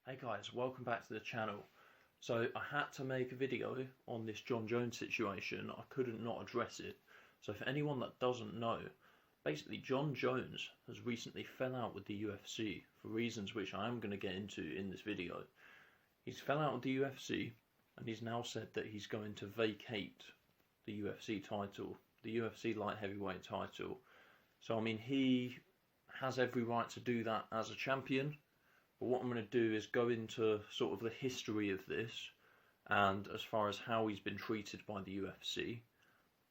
Hey guys, welcome back to the channel. So I had to make a video on this Jon Jones situation. I couldn't not address it. So for anyone that doesn't know, basically Jon Jones has recently fell out with the UFC for reasons which I am going to get into in this video. He's fell out with the UFC and he's now said that he's going to vacate the UFC title, the UFC light heavyweight title. So I mean, he has every right to do that as a champion. But what I'm going to do is go into sort of the history of this and as far as how he's been treated by the UFC.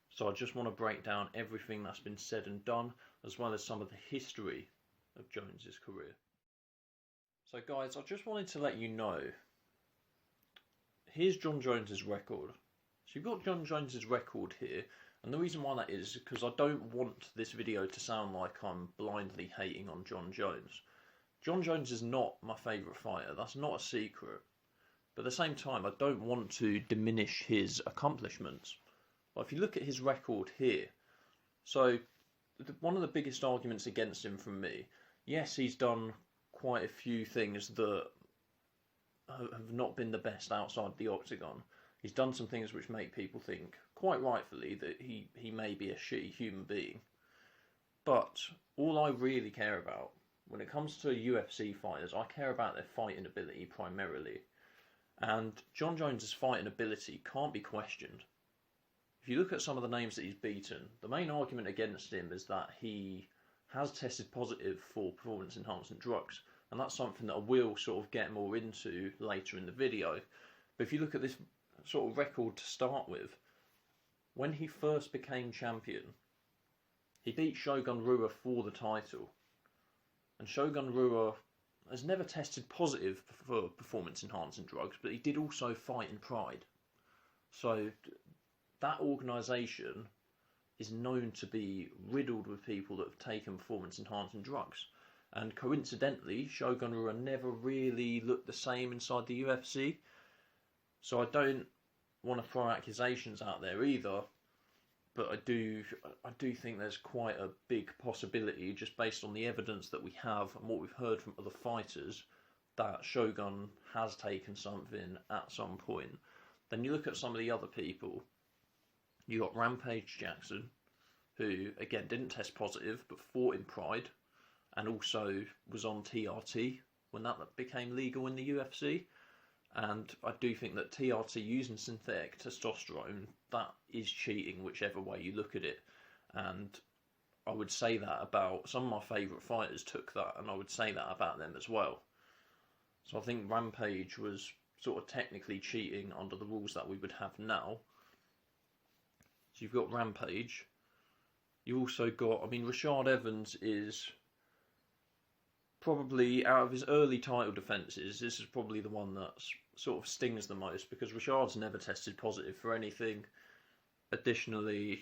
So I just want to break down everything that's been said and done, as well as some of the history of Jones's career. So guys, I just wanted to let you know, here's Jon Jones's record. So you've got Jon Jones's record here, and the reason why that is because I don't want this video to sound like I'm blindly hating on Jon Jones. Jon Jones is not my favourite fighter, that's not a secret. But at the same time, I don't want to diminish his accomplishments. But if you look at his record here, so one of the biggest arguments against him from me, yes, he's done quite a few things that have not been the best outside the octagon. He's done some things which make people think, quite rightfully, that he may be a shitty human being. But all I really care about, when it comes to UFC fighters, I care about their fighting ability primarily. And Jon Jones's fighting ability can't be questioned. If you look at some of the names that he's beaten, the main argument against him is that he has tested positive for performance enhancing drugs. And that's something that I will sort of get more into later in the video. But if you look at this sort of record to start with, when he first became champion, he beat Shogun Rua for the title. And Shogun Rua has never tested positive for performance enhancing drugs, but he did also fight in Pride. So that organisation is known to be riddled with people that have taken performance enhancing drugs. And coincidentally, Shogun Rua never really looked the same inside the UFC. So I don't want to throw accusations out there either. But I do think there's quite a big possibility, just based on the evidence that we have and what we've heard from other fighters, that Shogun has taken something at some point. Then you look at some of the other people. You got Rampage Jackson, who again didn't test positive but fought in Pride, and also was on TRT when that became legal in the UFC. And I do think that TRT using synthetic testosterone, that is cheating whichever way you look at it. And I would say that about some of my favourite fighters took that, and I would say that about them as well. So I think Rampage was sort of technically cheating under the rules that we would have now. So you've got Rampage. You also got, I mean, Rashad Evans is probably, out of his early title defences, this is probably the one that sort of stings the most, because Rashad's never tested positive for anything. Additionally,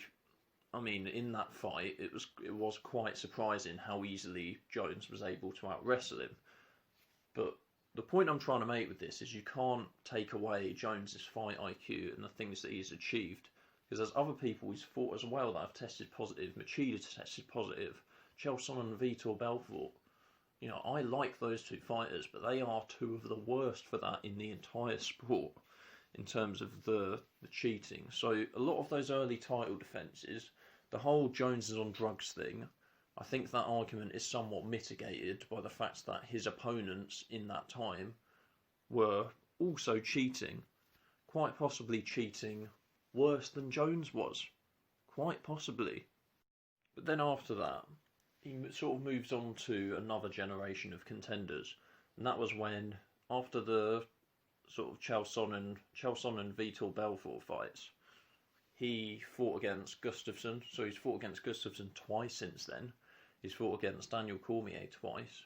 I mean, in that fight, it was quite surprising how easily Jones was able to out-wrestle him. But the point I'm trying to make with this is you can't take away Jones's fight IQ and the things that he's achieved, because there's other people he's fought as well that have tested positive. Machida's tested positive. Chael Sonnen and Vitor Belfort. You know, I like those two fighters, but they are two of the worst for that in the entire sport in terms of the cheating. So a lot of those early title defences, the whole Jones is on drugs thing, I think that argument is somewhat mitigated by the fact that his opponents in that time were also cheating. Quite possibly cheating worse than Jones was. Quite possibly. But then after that, he sort of moves on to another generation of contenders. And that was when, after the sort of Chael Sonnen and Vitor Belfort fights, he fought against Gustafsson. So he's fought against Gustafsson twice since then. He's fought against Daniel Cormier twice.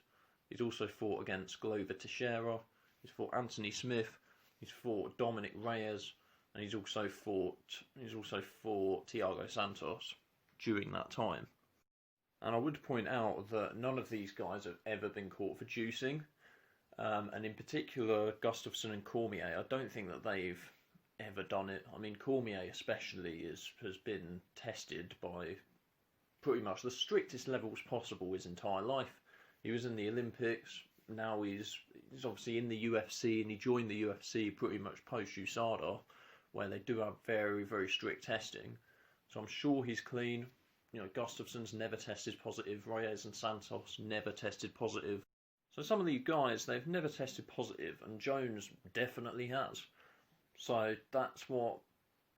He's also fought against Glover Teixeira. He's fought Anthony Smith. He's fought Dominic Reyes. And he's also fought Thiago Santos during that time. And I would point out that none of these guys have ever been caught for juicing. And in particular, Gustafsson and Cormier, I don't think that they've ever done it. I mean, Cormier especially has been tested by pretty much the strictest levels possible his entire life. He was in the Olympics, now he's obviously in the UFC, and he joined the UFC pretty much post USADA, where they do have very, very strict testing. So I'm sure he's clean. You know, Gustafsson's never tested positive. Reyes and Santos never tested positive. So some of these guys, they've never tested positive, and Jones definitely has. So that's what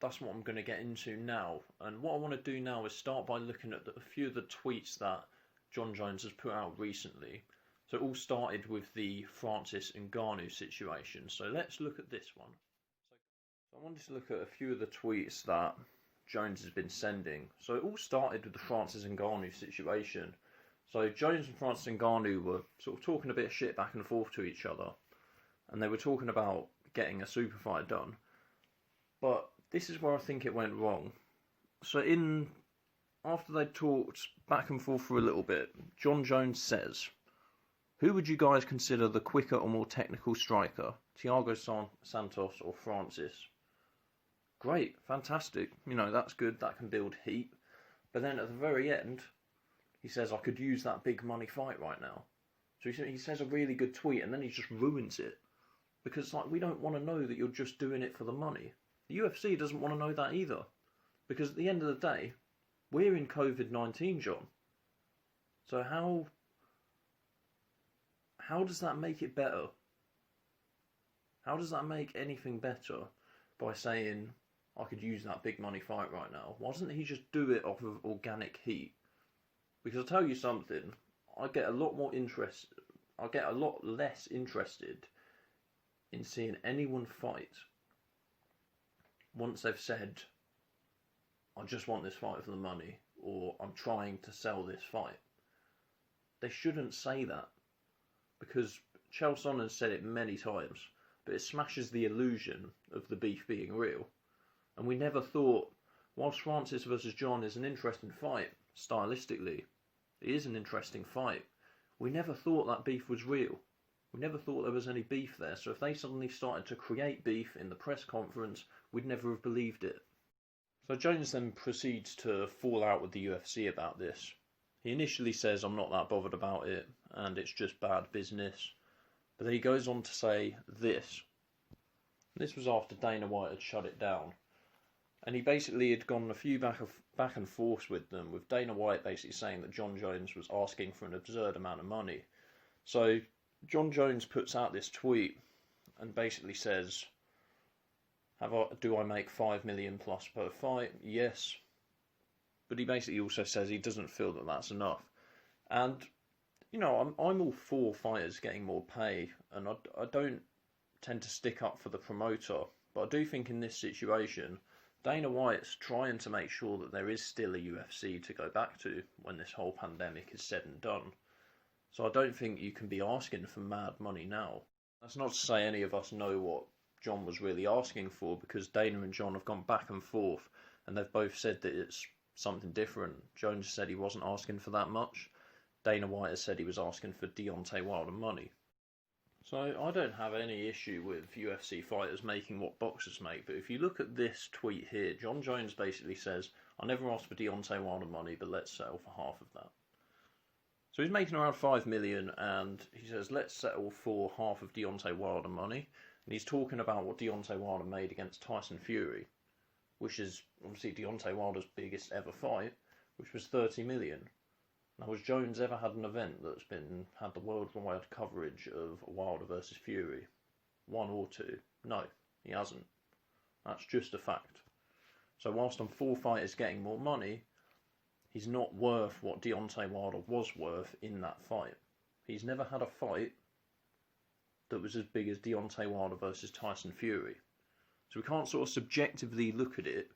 I'm going to get into now. And what I want to do now is start by looking at a few of the tweets that Jon Jones has put out recently. So it all started with the Francis Ngannou situation. So let's look at this one. So I wanted to look at a few of the tweets that Jones has been sending. So it all started with the Francis Ngannou situation. So Jones and Francis Ngannou were sort of talking a bit of shit back and forth to each other, and they were talking about getting a super fight done. But this is where I think it went wrong. So after they talked back and forth for a little bit, Jon Jones says, "Who would you guys consider the quicker or more technical striker? Thiago Santos or Francis?" Great, fantastic. You know, that's good. That can build heat. But then at the very end, he says, "I could use that big money fight right now." So he says a really good tweet, and then he just ruins it. Because like, we don't want to know that you're just doing it for the money. The UFC doesn't want to know that either. Because at the end of the day, we're in COVID-19, John. So how does that make it better? How does that make anything better by saying, "I could use that big money fight right now"? Why doesn't he just do it off of organic heat? Because I'll tell you something, I get a lot less interested in seeing anyone fight once they've said, "I just want this fight for the money," or "I'm trying to sell this fight." They shouldn't say that, because Chael Sonnen said it many times, but it smashes the illusion of the beef being real. And we never thought, whilst Francis versus Jon is an interesting fight, stylistically, it is an interesting fight, we never thought that beef was real. We never thought there was any beef there, so if they suddenly started to create beef in the press conference, we'd never have believed it. So Jones then proceeds to fall out with the UFC about this. He initially says, "I'm not that bothered about it, and it's just bad business." But then he goes on to say this. This was after Dana White had shut it down. And he basically had gone a few back and forth with them, with Dana White basically saying that Jon Jones was asking for an absurd amount of money. So Jon Jones puts out this tweet and basically says, "Do I make $5 million plus per fight? Yes." But he basically also says he doesn't feel that that's enough. And, you know, I'm all for fighters getting more pay, and I don't tend to stick up for the promoter. But I do think in this situation, Dana White's trying to make sure that there is still a UFC to go back to when this whole pandemic is said and done. So I don't think you can be asking for mad money now. That's not to say any of us know what Jon was really asking for, because Dana and Jon have gone back and forth, and they've both said that it's something different. Jones said he wasn't asking for that much. Dana White has said he was asking for Deontay Wilder money. So I don't have any issue with UFC fighters making what boxers make, but if you look at this tweet here, Jon Jones basically says, "I never asked for Deontay Wilder money, but let's settle for half of that." So he's making around $5 million, and he says, "Let's settle for half of Deontay Wilder money." And he's talking about what Deontay Wilder made against Tyson Fury, which is obviously Deontay Wilder's biggest ever fight, which was $30 million. Now, has Jones ever had an event that's had the worldwide coverage of Wilder versus Fury? One or two? No, he hasn't. That's just a fact. So whilst I'm for fighters getting more money, he's not worth what Deontay Wilder was worth in that fight. He's never had a fight that was as big as Deontay Wilder versus Tyson Fury. So we can't sort of subjectively look at it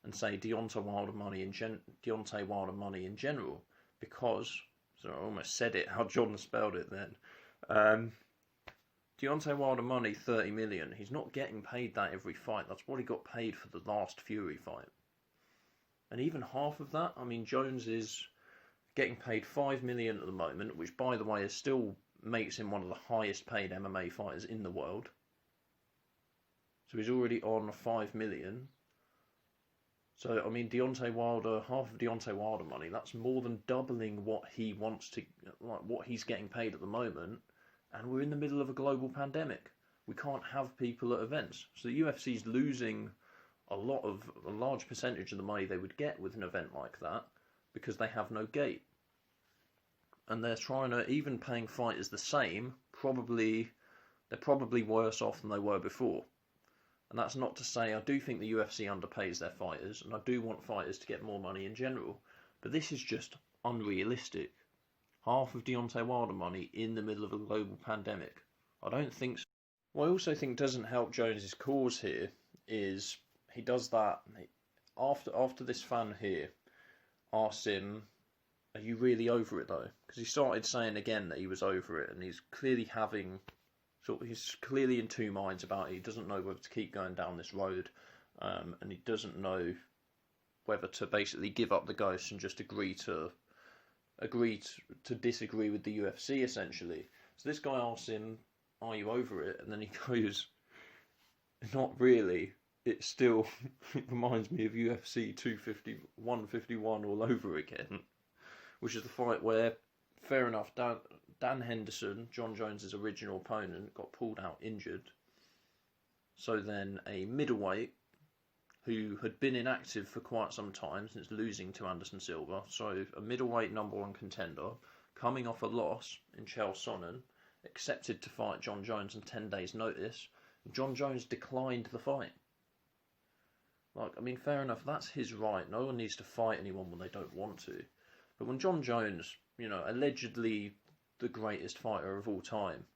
and say Deontay Wilder money in general, because, so I almost said it how John spelled it then. Deontay Wilder money, $30 million. He's not getting paid that every fight. That's what he got paid for the last Fury fight. And even half of that, I mean, Jones is getting paid $5 million at the moment, which, by the way, still makes him one of the highest paid MMA fighters in the world. So he's already on $5 million. So, I mean, Deontay Wilder, half of Deontay Wilder money, that's more than doubling what he wants to, like, what he's getting paid at the moment. and we're in the middle of a global pandemic. We can't have people at events. So the UFC's losing a large percentage of the money they would get with an event like that because they have no gate. And they're trying to, even paying fighters the same, they're probably worse off than they were before. And that's not to say, I do think the UFC underpays their fighters, and I do want fighters to get more money in general. But this is just unrealistic. Half of Deontay Wilder money in the middle of a global pandemic. I don't think so. What I also think doesn't help Jones's cause here is he does that after this fan here asks him, "Are you really over it though?" Because he started saying again that he was over it, and he's clearly he's clearly in two minds about it. He doesn't know whether to keep going down this road, and he doesn't know whether to basically give up the ghost and just agree to disagree with the UFC essentially. So this guy asks him, "Are you over it?" And then he goes, "Not really. It still reminds me of UFC 151 all over again," which is the fight where, fair enough, Dan Henderson, Jon Jones' original opponent, got pulled out injured. So then a middleweight who had been inactive for quite some time since losing to Anderson Silva, so a middleweight #1 contender, coming off a loss in Chael Sonnen, accepted to fight Jon Jones on 10 days' notice. Jon Jones declined the fight. Fair enough, that's his right. No one needs to fight anyone when they don't want to. But when Jon Jones, allegedly the greatest fighter of all time,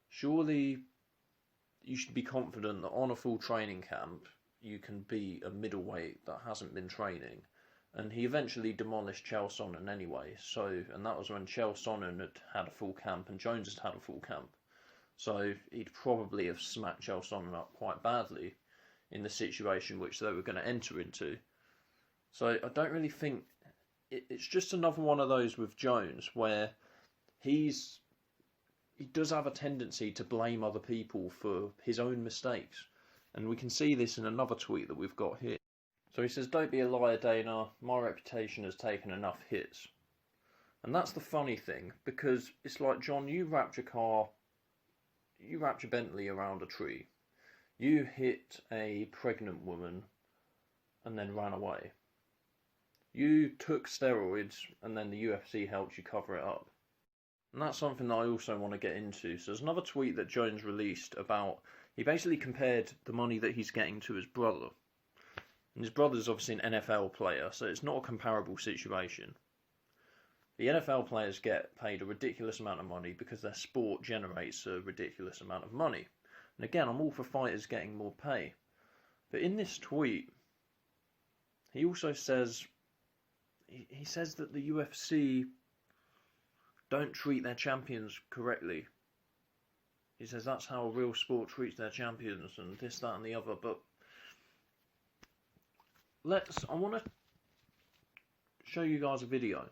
surely you should be confident that on a full training camp you can be a middleweight that hasn't been training. And he eventually demolished Chael Sonnen anyway. And that was when Chael Sonnen had a full camp and Jones had a full camp. So he'd probably have smacked Chael Sonnen up quite badly in the situation which they were going to enter into. So I don't really think it's just another one of those with Jones where he does have a tendency to blame other people for his own mistakes. And we can see this in another tweet that we've got here. So he says, "Don't be a liar, Dana. My reputation has taken enough hits." And that's the funny thing, because it's like, John, you wrapped your Bentley around a tree. You hit a pregnant woman and then ran away. You took steroids and then the UFC helped you cover it up. And that's something that I also want to get into. So there's another tweet that Jones released about, he basically compared the money that he's getting to his brother. And his brother's obviously an NFL player, so it's not a comparable situation. The NFL players get paid a ridiculous amount of money because their sport generates a ridiculous amount of money. And again, I'm all for fighters getting more pay. But in this tweet, he also says, he says that the UFC don't treat their champions correctly. He says that's how a real sport treats their champions and this, that and the other. But I want to show you guys a video.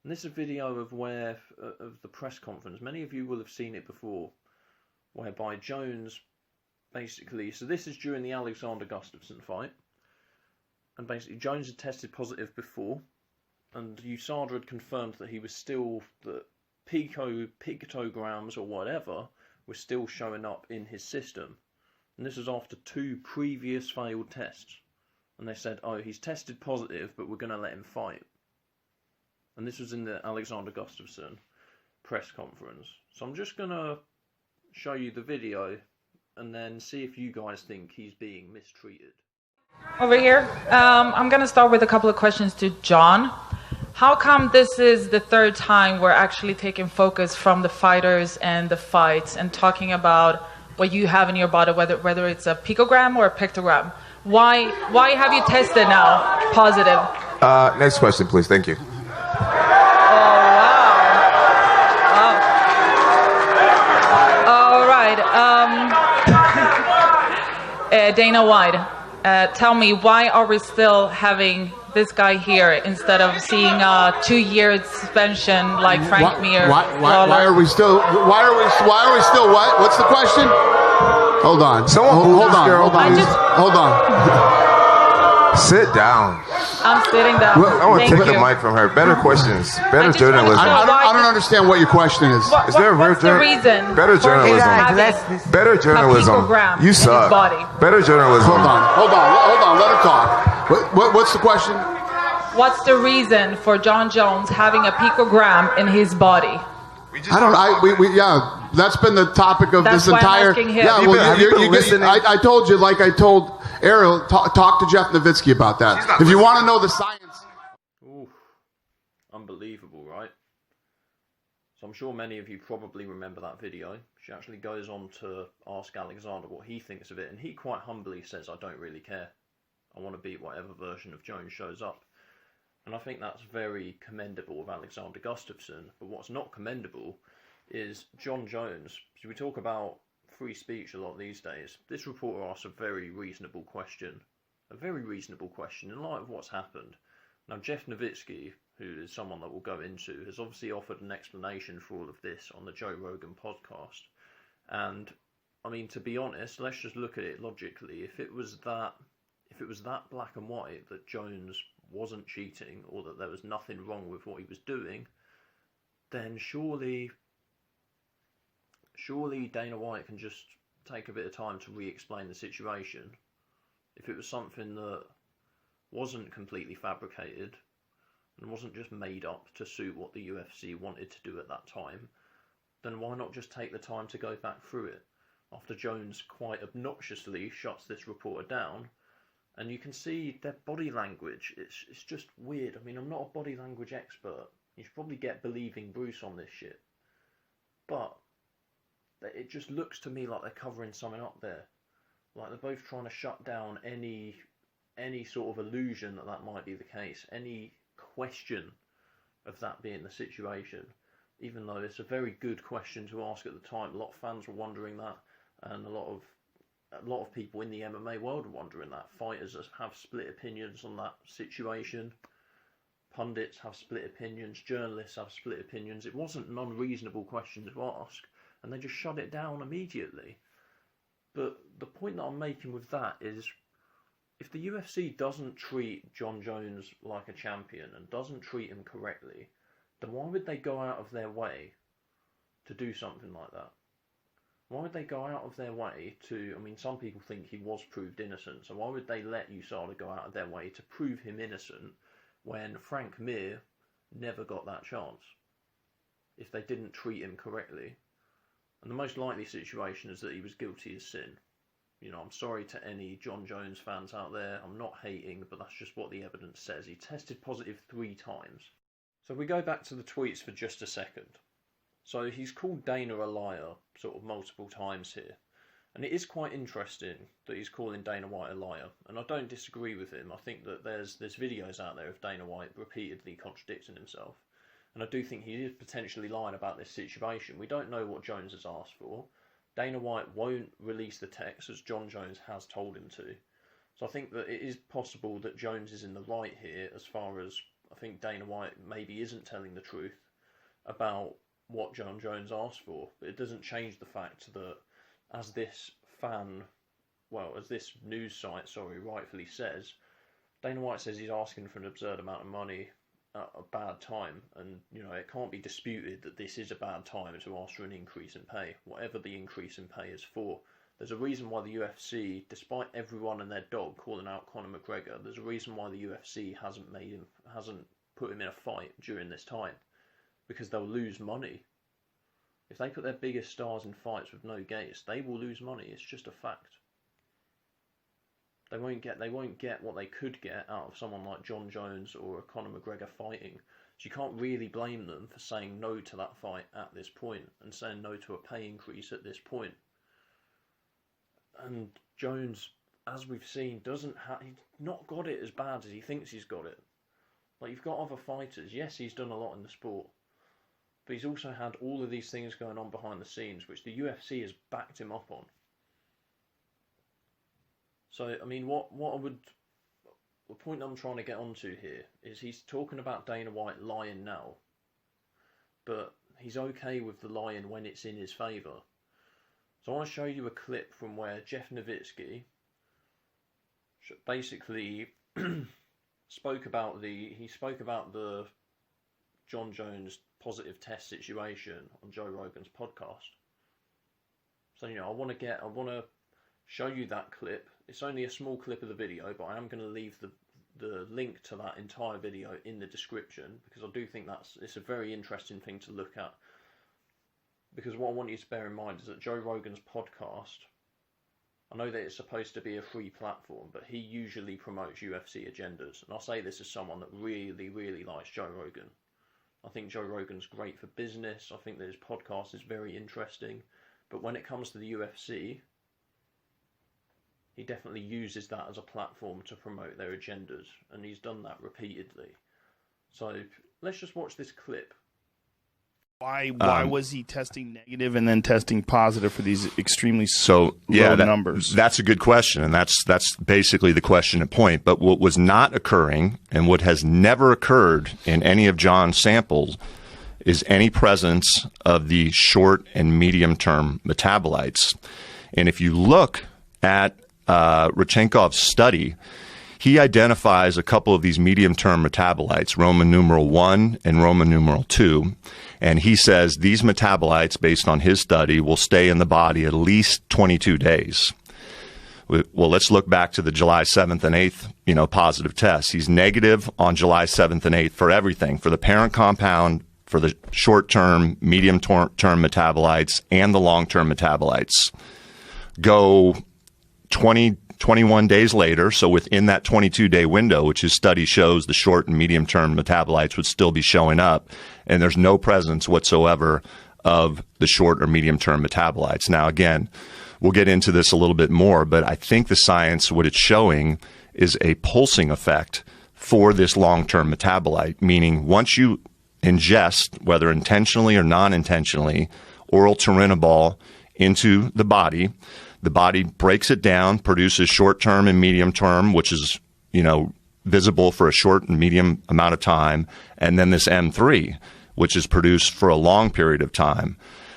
And this is a video of the press conference. Many of you will have seen it before, whereby Jones basically, so this is during the Alexander Gustafsson fight, and basically Jones had tested positive before, and USADA had confirmed that he was still, that pictograms or whatever were still showing up in his system. And this was after 2 previous failed tests. And they said, "Oh, he's tested positive, but we're going to let him fight." And this was in the Alexander Gustafsson press conference. So I'm just going to show you the video and then see if you guys think he's being mistreated. Over here, I'm going to start with a couple of questions to Jon. How come this is the 3rd time we're actually taking focus from the fighters and the fights and talking about what you have in your body, whether it's a picogram or a pictogram? Why have you tested now positive? Next question, please. Thank you. Dana White, tell me, why are we still having this guy here instead of seeing a 2-year suspension like Frank Mir? Why are we still what? What's the question? Hold on. Hold on. Sit down. I'm sitting down. I want to Thank take the you. mic from her. Better questions. Better just wanna journalism. know- I don't understand what your question is. Is there a real What's the reason? Better for him journalism. having Better journalism. picogram in You his suck. body? Better journalism. Hold on. Let him talk. What's the question? What's the reason for Jon Jones having a picogram in his body? Yeah, that's been the topic of That's this why I'm entire. asking him. Yeah, Have you well, been listening? I told you, like I told Ariel, talk to Jeff Novitzky about that. If you want to know the science. Ooh, unbelievable, right? So I'm sure many of you probably remember that video. She actually goes on to ask Alexander what he thinks of it, and he quite humbly says, I don't really care. I want to beat whatever version of Jones shows up. And I think that's very commendable of Alexander Gustafsson. But what's not commendable is Jon Jones. So we talk about free speech a lot these days. This reporter asks a very reasonable question. A very reasonable question in light of what's happened. Now, Jeff Novitzky, who is someone that we'll go into, has obviously offered an explanation for all of this on the Joe Rogan podcast. And, I mean, to be honest, let's just look at it logically. If it was that black and white, that Jones wasn't cheating or that there was nothing wrong with what he was doing, then surely Dana White can just take a bit of time to re-explain the situation. If it was something that wasn't completely fabricated and wasn't just made up to suit what the UFC wanted to do at that time, then why not just take the time to go back through it? After Jones quite obnoxiously shuts this reporter down, and you can see their body language, it's just weird. I mean, I'm not a body language expert. You should probably get Believing Bruce on this shit. But it just looks to me like they're covering something up there. Like they're both trying to shut down any sort of illusion that might be the case, any question of that being the situation, even though it's a very good question to ask at the time. A lot of fans were wondering that, and a lot of people in the MMA world are wondering that. Fighters have split opinions on that situation. Pundits have split opinions. Journalists have split opinions. It wasn't an unreasonable question to ask, and they just shut it down immediately. But the point that I'm making with that is, if the UFC doesn't treat Jon Jones like a champion and doesn't treat him correctly, then why would they go out of their way to do something like that? Why would they go out of their way to, I mean, some people think he was proved innocent, so why would they let USADA go out of their way to prove him innocent when Frank Mir never got that chance, if they didn't treat him correctly? And the most likely situation is that he was guilty as sin. You know, I'm sorry to any Jon Jones fans out there, I'm not hating, but that's just what the evidence says. He tested positive 3 times. So we go back to the tweets for just a second. So he's called Dana a liar sort of multiple times here. And it is quite interesting that he's calling Dana White a liar. And I don't disagree with him. I think that there's videos out there of Dana White repeatedly contradicting himself. And I do think he is potentially lying about this situation. We don't know what Jones has asked for. Dana White won't release the text as Jon Jones has told him to. So I think that it is possible that Jones is in the right here, as far as I think Dana White maybe isn't telling the truth about what Jon Jones asked for. But it doesn't change the fact that, as this news site, rightfully says, Dana White says he's asking for an absurd amount of money at a bad time, and you know, it can't be disputed that this is a bad time to ask for an increase in pay, whatever the increase in pay is for. There's a reason why the UFC, despite everyone and their dog calling out Conor McGregor, there's a reason why the UFC hasn't put him in a fight during this time, because they'll lose money. If they put their biggest stars in fights with no gates, they will lose money. It's just a fact. They won't get what they could get out of someone like Jon Jones or a Conor McGregor fighting. So you can't really blame them for saying no to that fight at this point and saying no to a pay increase at this point. And Jones, as we've seen, he's not got it as bad as he thinks he's got it. Like, you've got other fighters. Yes, he's done a lot in the sport, but he's also had all of these things going on behind the scenes, which the UFC has backed him up on. So, I mean, the point I'm trying to get onto here is he's talking about Dana White lying now, but he's okay with the lying when it's in his favour. So I want to show you a clip from where Jeff Novitzky basically spoke about the Jon Jones positive test situation on Joe Rogan's podcast. So I want to show you that clip. It's only a small clip of the video, but I am going to leave the link to that entire video in the description, because I do think it's a very interesting thing to look at. Because what I want you to bear in mind is that Joe Rogan's podcast, I know that it's supposed to be a free platform, but he usually promotes UFC agendas. And I'll say this as someone that really, really likes Joe Rogan. I think Joe Rogan's great for business. I think that his podcast is very interesting. But when it comes to the UFC, he definitely uses that as a platform to promote their agendas. And he's done that repeatedly. So let's just watch this clip. Why was he testing negative and then testing positive for these extremely low numbers? That's a good question, and that's basically the question at point. But what was not occurring, and what has never occurred in any of Jon's samples, is any presence of the short and medium-term metabolites. And if you look at Rodchenkov's study, he identifies a couple of these medium-term metabolites, Roman numeral 1 and Roman numeral 2, and he says these metabolites, based on his study, will stay in the body at least 22 days. Well, let's look back to the July 7th and 8th, positive tests. He's negative on July 7th and 8th for everything, for the parent compound, for the short-term, medium-term metabolites, and the long-term metabolites. Go 21 days later, so within that 22-day window, which his study shows the short and medium-term metabolites would still be showing up, and there's no presence whatsoever of the short or medium-term metabolites. Now, again, we'll get into this a little bit more, but I think the science, what it's showing, is a pulsing effect for this long-term metabolite, meaning once you ingest, whether intentionally or non-intentionally, oral turinabol into the body breaks it down, produces short-term and medium-term, which is, visible for a short and medium amount of time, and then this M3, which is produced for a long period of time.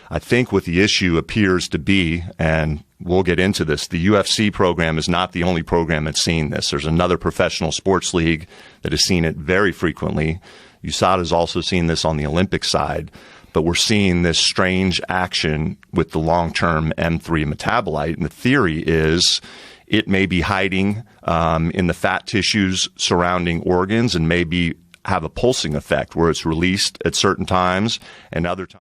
I think what the issue appears to be, and we'll get into this, the UFC program is not the only program that's seen this. There's another professional sports league that has seen it very frequently. USADA has also seen this on the Olympic side. But we're seeing this strange action with the long-term M3 metabolite. And the theory is it may be hiding in the fat tissues surrounding organs and maybe have a pulsing effect where it's released at certain times and other times.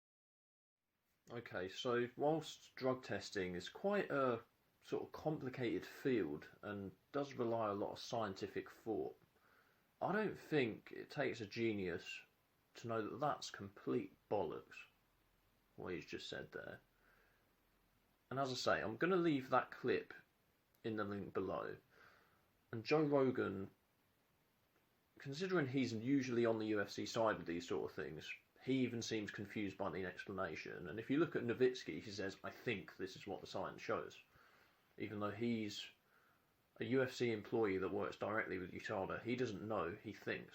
Okay, so whilst drug testing is quite a sort of complicated field and does rely a lot of scientific thought, I don't think it takes a genius to know that that's complete bollocks, what he's just said there. And as I say, I'm going to leave that clip in the link below. And Joe Rogan, considering he's usually on the UFC side with these sort of things, he even seems confused by the explanation. And if you look at Novitzky, he says, I think this is what the science shows. Even though he's a UFC employee that works directly with USADA, he doesn't know, he thinks.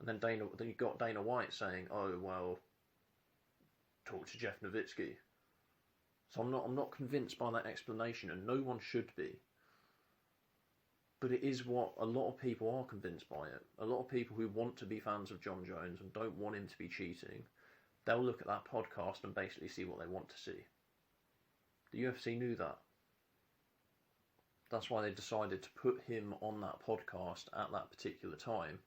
And then you got Dana White saying, "Oh well, talk to Jeff Novitzky." So I'm not convinced by that explanation, and no one should be. But it is what a lot of people are convinced by it. A lot of people who want to be fans of Jon Jones and don't want him to be cheating, they'll look at that podcast and basically see what they want to see. The UFC knew that. That's why they decided to put him on that podcast at that particular time,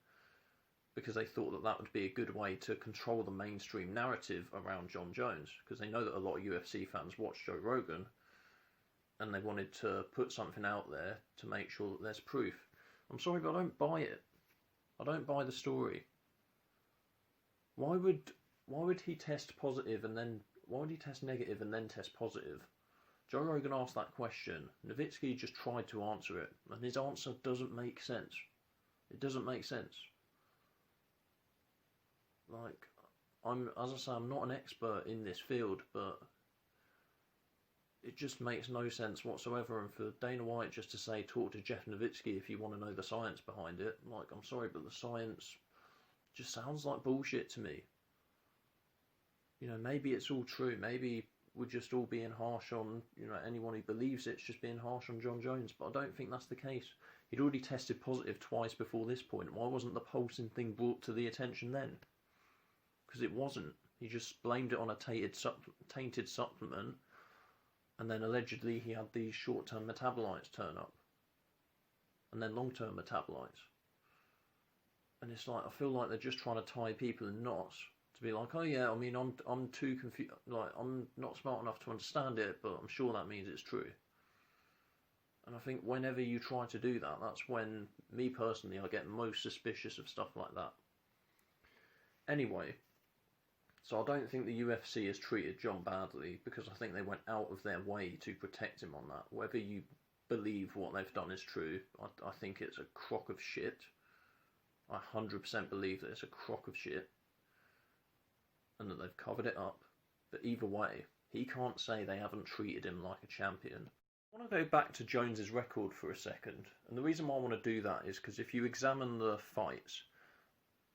because they thought that that would be a good way to control the mainstream narrative around Jon Jones, because they know that a lot of UFC fans watch Joe Rogan, and they wanted to put something out there to make sure that there's proof. I'm sorry, but I don't buy it. I don't buy the story. Why would he test positive and then why would he test negative and then test positive? Joe Rogan asked that question. Novitzky just tried to answer it, and his answer doesn't make sense. It doesn't make sense. Like, as I say, I'm not an expert in this field, but it just makes no sense whatsoever. And for Dana White just to say, talk to Jeff Novitzky if you want to know the science behind it, like, I'm sorry, but the science just sounds like bullshit to me. Maybe it's all true. Maybe we're just all being harsh on, anyone who believes it's just being harsh on Jon Jones, but I don't think that's the case. He'd already tested positive twice before this point. Why wasn't the pulsing thing brought to the attention then? Because it wasn't. He just blamed it on a tainted supplement, and then allegedly he had these short-term metabolites turn up, and then long-term metabolites. And it's like, I feel like they're just trying to tie people in knots to be like, oh yeah, I mean, I'm too confused, like, I'm not smart enough to understand it, but I'm sure that means it's true. And I think whenever you try to do that, that's when, me personally, I get most suspicious of stuff like that. Anyway, so I don't think the UFC has treated Jon badly, because I think they went out of their way to protect him on that. Whether you believe what they've done is true, I think it's a crock of shit. I 100% believe that it's a crock of shit, and that they've covered it up. But either way, he can't say they haven't treated him like a champion. I want to go back to Jones's record for a second, and the reason why I want to do that is because if you examine the fights,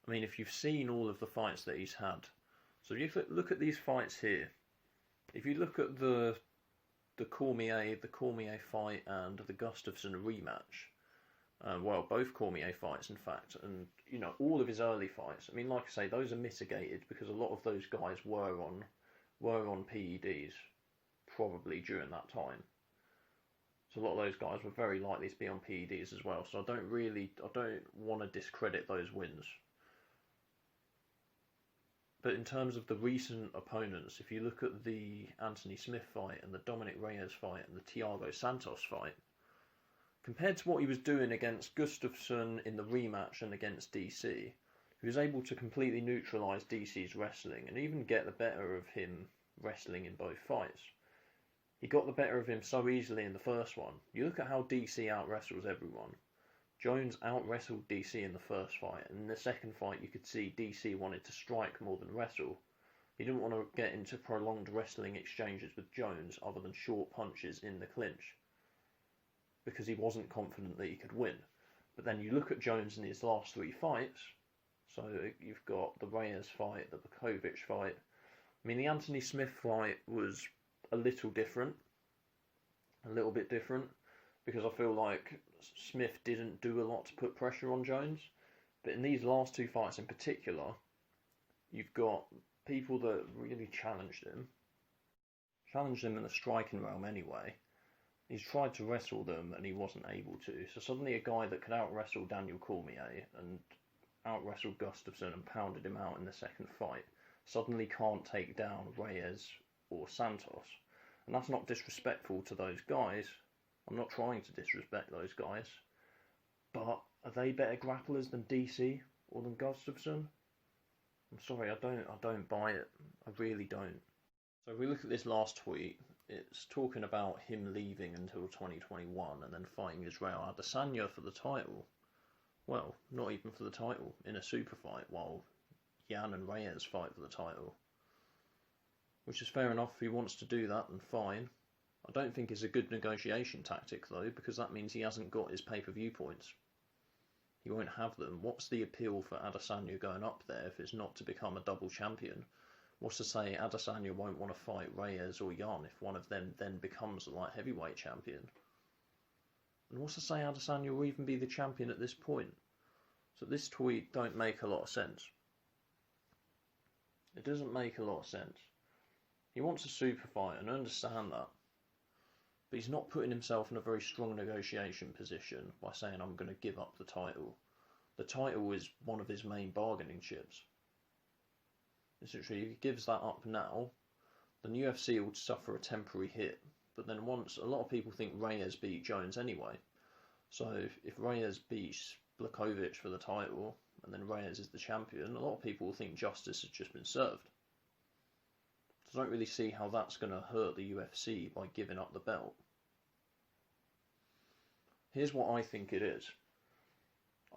I mean, if you've seen all of the fights that he's had, so if you look at these fights here, if you look at the Cormier fight and the Gustafsson rematch, well, both Cormier fights, in fact, and, you know, all of his early fights, I mean, like I say, those are mitigated because a lot of those guys were on PEDs, probably during that time. So a lot of those guys were very likely to be on PEDs as well, so I don't want to discredit those wins. But in terms of the recent opponents, if you look at the Anthony Smith fight and the Dominic Reyes fight and the Thiago Santos fight, compared to what he was doing against Gustafsson in the rematch and against DC, he was able to completely neutralise DC's wrestling and even get the better of him wrestling in both fights. He got the better of him so easily in the first one. You look at how DC out-wrestles everyone. Jones out-wrestled DC in the first fight, and in the second fight you could see DC wanted to strike more than wrestle. He didn't want to get into prolonged wrestling exchanges with Jones other than short punches in the clinch, because he wasn't confident that he could win. But then you look at Jones in his last three fights, so you've got the Reyes fight, the Bukovic fight. I mean, the Anthony Smith fight was a little bit different, because I feel like Smith didn't do a lot to put pressure on Jones. But in these last two fights in particular, you've got people that really challenged him in the striking realm anyway. He's tried to wrestle them and he wasn't able to. So suddenly a guy that could out-wrestle Daniel Cormier and out-wrestle Gustafsson and pounded him out in the second fight suddenly can't take down Reyes or Santos. And that's not disrespectful to those guys. I'm not trying to disrespect those guys. But are they better grapplers than DC or than Gustafsson? I'm sorry, I don't buy it. I really don't. So if we look at this last tweet, it's talking about him leaving until 2021 and then fighting Israel Adesanya for the title. Well, not even for the title, in a super fight, while Jan and Reyes fight for the title. Which is fair enough. If he wants to do that, then fine. I don't think it's a good negotiation tactic, though, because that means he hasn't got his pay-per-view points. He won't have them. What's the appeal for Adesanya going up there if it's not to become a double champion? What's to say Adesanya won't want to fight Reyes or Jan if one of them then becomes the light heavyweight champion? And what's to say Adesanya will even be the champion at this point? So this tweet don't make a lot of sense. It doesn't make a lot of sense. He wants a super fight, and I understand that. But he's not putting himself in a very strong negotiation position by saying, I'm going to give up the title. The title is one of his main bargaining chips. Essentially, if he gives that up now, then UFC will suffer a temporary hit. But then once, a lot of people think Reyes beat Jones anyway. So if Reyes beats Blachowicz for the title, and then Reyes is the champion, a lot of people will think justice has just been served. So I don't really see how that's going to hurt the UFC by giving up the belt. Here's what I think it is.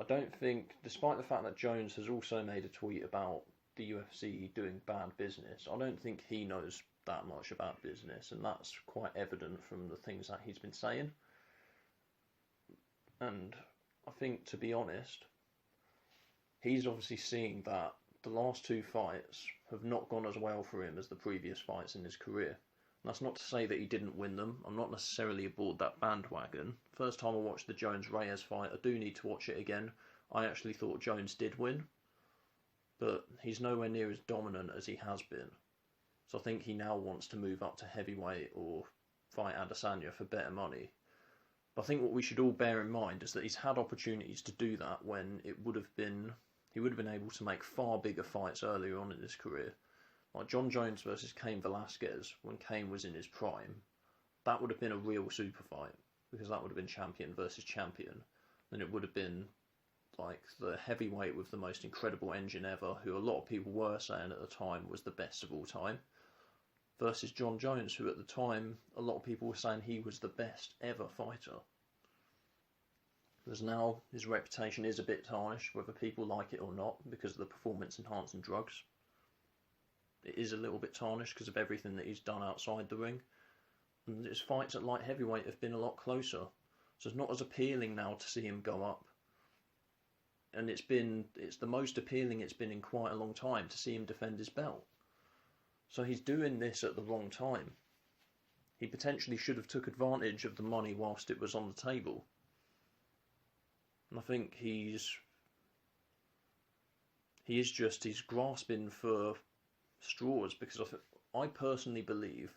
I don't think, despite the fact that Jones has also made a tweet about the UFC doing bad business, I don't think he knows that much about business, and that's quite evident from the things that he's been saying. And I think, to be honest, he's obviously seeing that the last two fights have not gone as well for him as the previous fights in his career. That's not to say that he didn't win them. I'm not necessarily aboard that bandwagon. First time I watched the Jones-Reyes fight, I do need to watch it again. I actually thought Jones did win, but he's nowhere near as dominant as he has been. So I think he now wants to move up to heavyweight or fight Adesanya for better money. But I think what we should all bear in mind is that he's had opportunities to do that when he would have been able to make far bigger fights earlier on in his career. Like Jon Jones versus Cain Velasquez, when Cain was in his prime, that would have been a real super fight, because that would have been champion versus champion. Then it would have been like the heavyweight with the most incredible engine ever, who a lot of people were saying at the time was the best of all time, versus Jon Jones, who at the time a lot of people were saying he was the best ever fighter. Because now his reputation is a bit tarnished, whether people like it or not, because of the performance enhancing drugs. It is a little bit tarnished because of everything that he's done outside the ring. And his fights at light heavyweight have been a lot closer. So it's not as appealing now to see him go up. And it's the most appealing it's been in quite a long time to see him defend his belt. So he's doing this at the wrong time. He potentially should have took advantage of the money whilst it was on the table. And I think he's grasping for straws, because I personally believe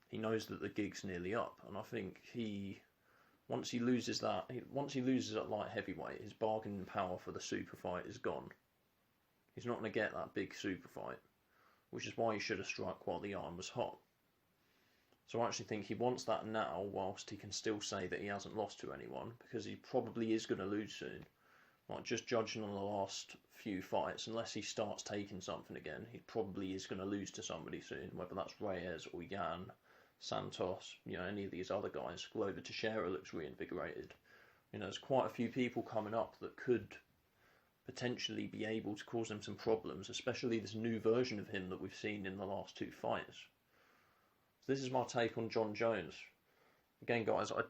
he knows that the gig's nearly up, and I think once he loses at light heavyweight, his bargaining power for the super fight is gone. He's not going to get that big super fight, which is why he should have struck while the iron was hot. So I actually think he wants that now, whilst he can still say that he hasn't lost to anyone, because he probably is going to lose soon. Like, just judging on the last few fights, unless he starts taking something again, he probably is going to lose to somebody soon, whether that's Reyes or Jan, Santos, any of these other guys. Glover Teixeira looks reinvigorated. There's quite a few people coming up that could potentially be able to cause him some problems, especially this new version of him that we've seen in the last two fights. So this is my take on Jon Jones. Again, guys, I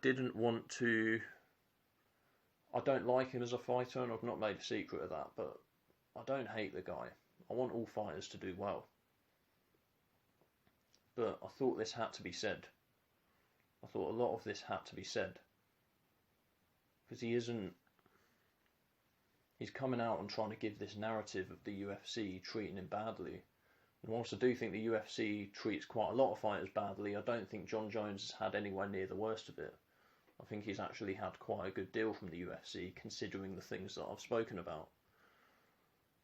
don't like him as a fighter, and I've not made a secret of that, but I don't hate the guy. I want all fighters to do well. But I thought this had to be said. I thought a lot of this had to be said. Because he's coming out and trying to give this narrative of the UFC treating him badly. And whilst I do think the UFC treats quite a lot of fighters badly, I don't think Jon Jones has had anywhere near the worst of it. I think he's actually had quite a good deal from the UFC, considering the things that I've spoken about.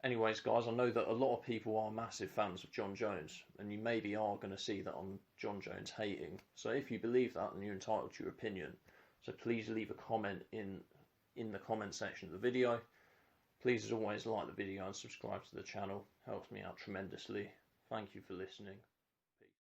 Anyways, guys, I know that a lot of people are massive fans of Jon Jones, and you maybe are going to see that I'm Jon Jones hating. So if you believe that, then you're entitled to your opinion. So please leave a comment in the comment section of the video. Please, as always, like the video and subscribe to the channel. Helps me out tremendously. Thank you for listening.